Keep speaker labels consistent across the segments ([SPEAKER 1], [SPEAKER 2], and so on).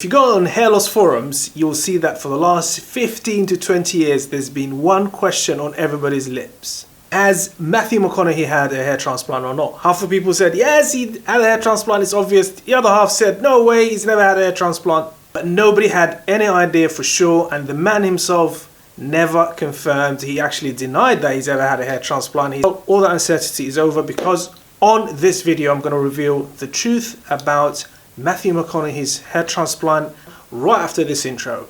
[SPEAKER 1] If you go on hair loss forums, you'll see that for the last 15 to 20 years, there's been one question on everybody's lips. Has Matthew McConaughey had a hair transplant or not? Half the people said, yes, he had a hair transplant, it's obvious. The other half said, no way, he's never had a hair transplant. But nobody had any idea for sure, and the man himself never confirmed. He actually denied that he's ever had a hair transplant. All that uncertainty is over because on this video, I'm going to reveal the truth about Matthew McConaughey's hair transplant right after this intro.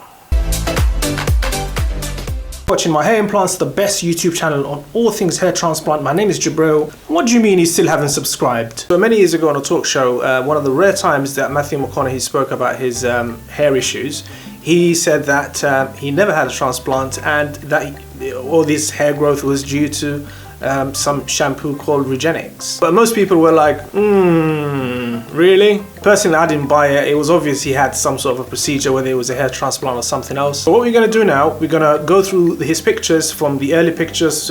[SPEAKER 1] Watching My Hair Implants, the best YouTube channel on all things hair transplant. My name is Jabril. What do you mean you still haven't subscribed? So many years ago on a talk show, one of the rare times that Matthew McConaughey spoke about his hair issues, he said that he never had a transplant and that all this hair growth was due to some shampoo called Regenix. But most people were like, really? Personally, I didn't buy it. It was obvious he had some sort of a procedure, whether it was a hair transplant or something else. So what we're going to do now, we're going to go through his pictures from the early pictures,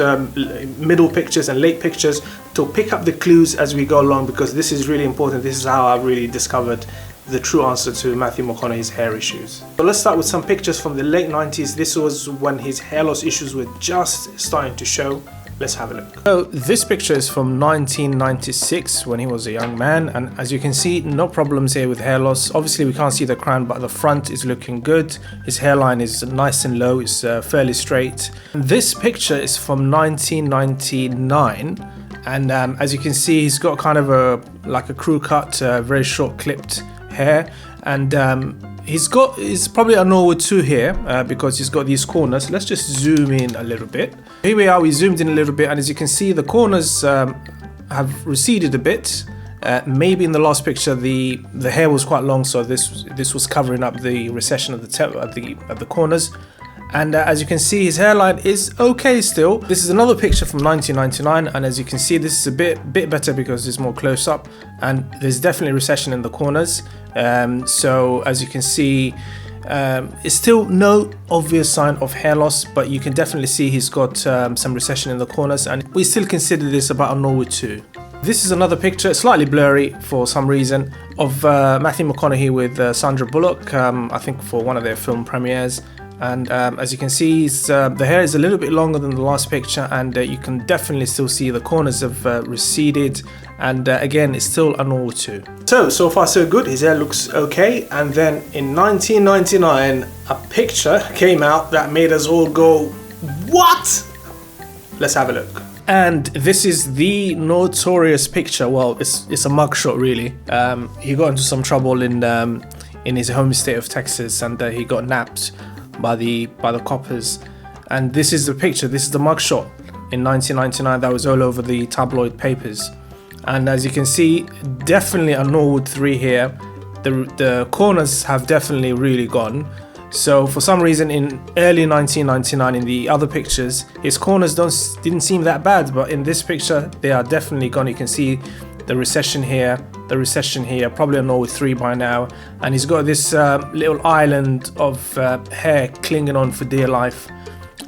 [SPEAKER 1] middle pictures and late pictures to pick up the clues as we go along, because this is really important. This is how I really discovered the true answer to Matthew McConaughey's hair issues. So let's start with some pictures from the late 90s. This was when his hair loss issues were just starting to show. Let's have a look. So this picture is from 1996 when he was a young man, and as you can see, no problems here with hair loss. Obviously we can't see the crown, but the front is looking good. His hairline is nice and low, it's fairly straight. This picture is from 1999, and as you can see, he's got kind of a crew cut, very short clipped hair, and he's probably a Norwood 2 here because he's got these corners. Let's just zoom in a little bit. Here we are, we zoomed in a little bit, and as you can see, the corners have receded a bit. Maybe in the last picture the hair was quite long, so this was covering up the recession of the corners. And as you can see, his hairline is okay still. This is another picture from 1999, and as you can see, this is a bit better because it's more close up, and there's definitely recession in the corners. So as you can see, it's still no obvious sign of hair loss, but you can definitely see he's got some recession in the corners, and we still consider this about a Norwood 2. This is another picture, slightly blurry for some reason, of Matthew McConaughey with Sandra Bullock, I think for one of their film premieres. And as you can see, the hair is a little bit longer than the last picture, and you can definitely still see the corners have receded, and again, it's still a Norwood 2. So far so good, his hair looks okay, and then in 1999, a picture came out that made us all go, what? Let's have a look. And this is the notorious picture. Well, it's a mugshot really. He got into some trouble in his home state of Texas, and he got napped by the coppers, and this is the picture. This is the mugshot in 1999 that was all over the tabloid papers, and as you can see, definitely a Norwood 3 here. The corners have definitely really gone. So for some reason in early 1999, in the other pictures, his corners didn't seem that bad, but in this picture they are definitely gone. You can see the recession here, probably a Norwood 3 by now, and he's got this little island of hair clinging on for dear life.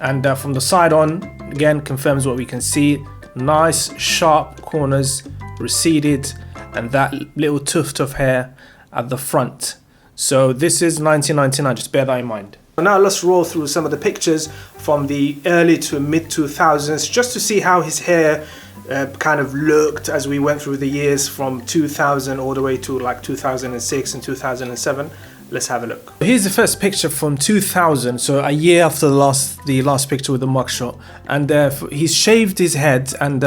[SPEAKER 1] And from the side on, again, confirms what we can see. Nice sharp corners, receded, and that little tuft of hair at the front. So this is 1999, just bear that in mind. So now let's roll through some of the pictures from the early to mid 2000s just to see how his hair kind of looked as we went through the years from 2000 all the way to like 2006 and 2007. Let's have a look. Here's the first picture from 2000, so a year after the last picture with the mugshot, and he's shaved his head, and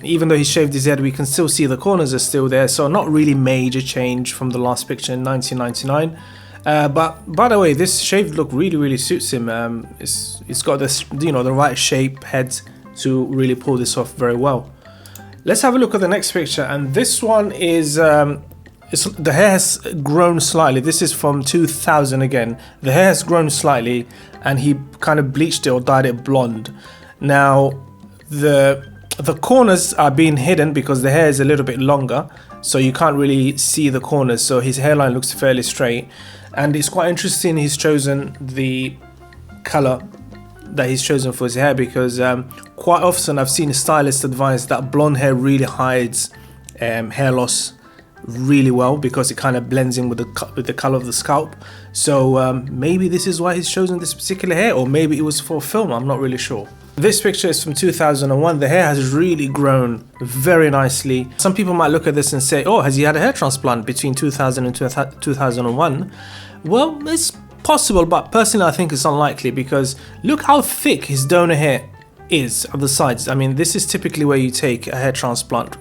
[SPEAKER 1] even though he shaved his head, we can still see the corners are still there, so not really major change from the last picture in 1999. But by the way, this shaved look really suits him. It's got this, the right shape head to really pull this off very well. Let's have a look at the next picture, and this one is the hair has grown slightly. This is from 2000 again. The hair has grown slightly, and he kind of bleached it or dyed it blonde. Now the corners are being hidden because the hair is a little bit longer, so you can't really see the corners, so his hairline looks fairly straight. And it's quite interesting he's chosen the color that he's chosen for his hair, because quite often I've seen stylists advise that blonde hair really hides hair loss really well because it kind of blends in with the color of the scalp. So maybe this is why he's chosen this particular hair, or maybe it was for film, I'm not really sure. This picture is from 2001. The hair has really grown very nicely. Some people might look at this and say, oh, has he had a hair transplant between 2000 and 2001? Well, it's possible, but personally I think it's unlikely, because look how thick his donor hair is on the sides. I mean, this is typically where you take a hair transplant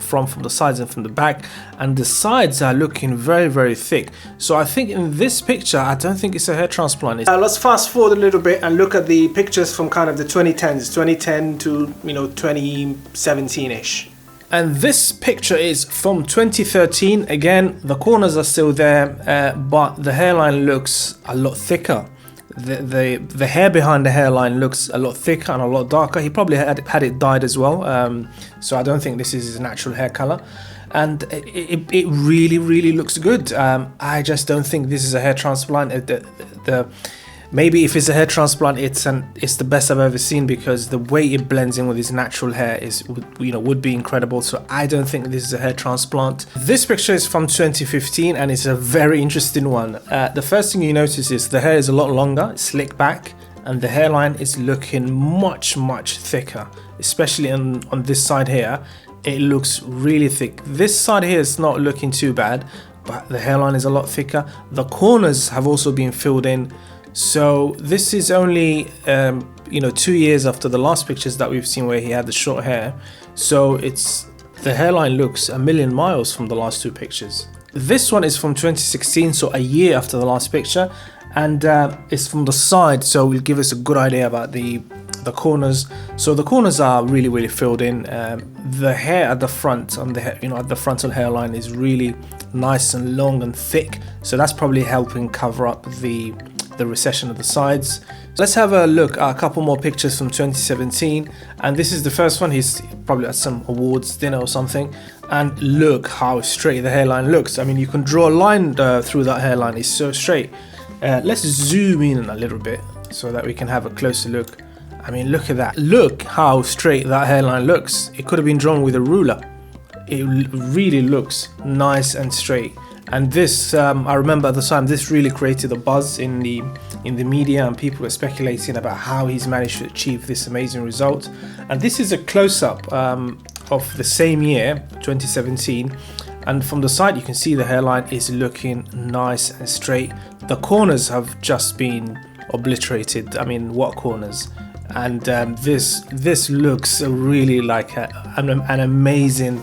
[SPEAKER 1] from the sides and from the back, and the sides are looking very, very thick. So I think in this picture, I don't think it's a hair transplant. Let's fast forward a little bit and look at the pictures from kind of the 2010s, 2010 to 2017-ish. And this picture is from 2013. Again, the corners are still there, but the hairline looks a lot thicker. The hair behind the hairline looks a lot thicker and a lot darker. He probably had it dyed as well, so I don't think this is his natural hair color, and it really looks good. I just don't think this is a hair transplant. Maybe if it's a hair transplant, it's the best I've ever seen, because the way it blends in with his natural hair would be incredible. So I don't think this is a hair transplant. This picture is from 2015, and it's a very interesting one. The first thing you notice is the hair is a lot longer, it's slicked back, and the hairline is looking much thicker, especially on this side here. It looks really thick. This side here is not looking too bad, but the hairline is a lot thicker. The corners have also been filled in. So this is only 2 years after the last pictures that we've seen where he had the short hair. So the hairline looks a million miles from the last two pictures. This one is from 2016, so a year after the last picture, and it's from the side, so it will give us a good idea about the corners. So the corners are really filled in. The hair at the front, at the frontal hairline, is really nice and long and thick, so that's probably helping cover up the recession of the sides. Let's have a look at a couple more pictures from 2017, and this is the first one. He's probably at some awards dinner or something, and look how straight the hairline looks. I mean, you can draw a line through that hairline. It's so straight. Let's zoom in a little bit so that we can have a closer look. I mean, look at that. Look how straight that hairline looks. It could have been drawn with a ruler. It really looks nice and straight. And this, I remember at the time, this really created a buzz in the media, and people were speculating about how he's managed to achieve this amazing result. And this is a close-up of the same year, 2017. And from the side, you can see the hairline is looking nice and straight. The corners have just been obliterated. I mean, what corners? And this looks really like an amazing.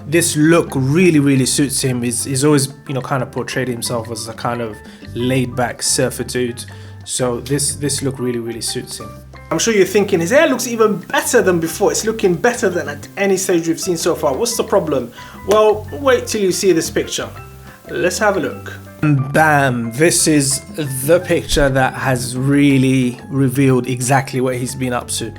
[SPEAKER 1] This look really suits him. He's always kind of portrayed himself as a kind of laid-back surfer dude. So this look really suits him. I'm sure you're thinking his hair looks even better than before. It's looking better than at any stage we've seen so far. What's the problem? Well, wait till you see this picture. Let's have a look. Bam! This is the picture that has really revealed exactly what he's been up to.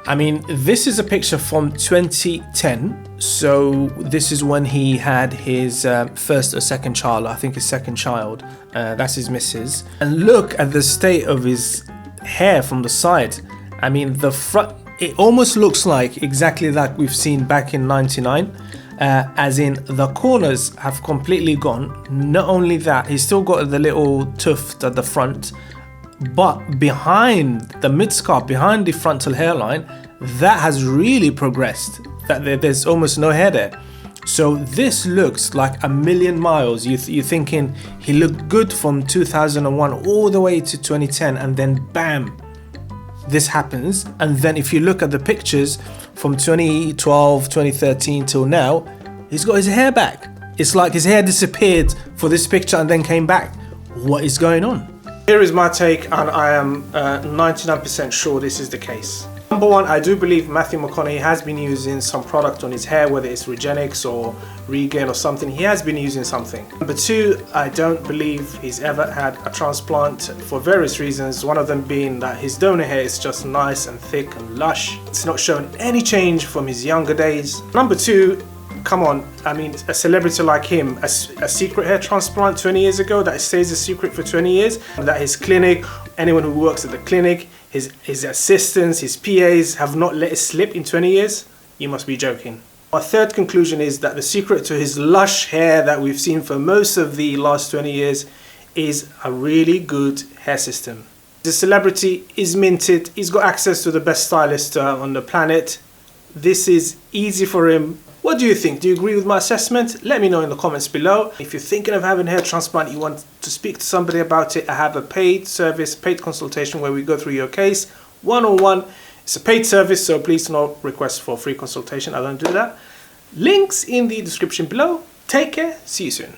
[SPEAKER 1] I mean, this is a picture from 2010. So this is when he had his first or second child. I think his second child. That's his missus. And look at the state of his hair from the side. I mean, the front, it almost looks like exactly that we've seen back in '99. As in, the corners have completely gone. Not only that, he's still got the little tuft at the front, but behind the mid-scarf, behind the frontal hairline, that has really progressed. That there's almost no hair there. So this looks like a million miles. You're thinking he looked good from 2001 all the way to 2010, and then bam, this happens. And then if you look at the pictures from 2012, 2013 till now, he's got his hair back. It's like his hair disappeared for this picture and then came back. What is going on? Here is my take, and I am 99% sure this is the case. Number one, I do believe Matthew McConaughey has been using some product on his hair, whether it's Regenix or Regain or something. He has been using something. Number two, I don't believe he's ever had a transplant for various reasons. One of them being that his donor hair is just nice and thick and lush. It's not shown any change from his younger days. Number two, come on, I mean, a celebrity like him, a secret hair transplant 20 years ago that stays a secret for 20 years, that his clinic, anyone who works at the clinic, his assistants, his PAs have not let it slip in 20 years? You must be joking. My third conclusion is that the secret to his lush hair that we've seen for most of the last 20 years is a really good hair system. The celebrity is minted. He's got access to the best stylist on the planet. This is easy for him. What do you think? Do you agree with my assessment? Let me know in the comments below. If you're thinking of having hair transplant, you want to speak to somebody about it, I have a paid service, paid consultation where we go through your case one-on-one. It's a paid service, so please do not request for free consultation. I don't do that. Links in the description below. Take care. See you soon.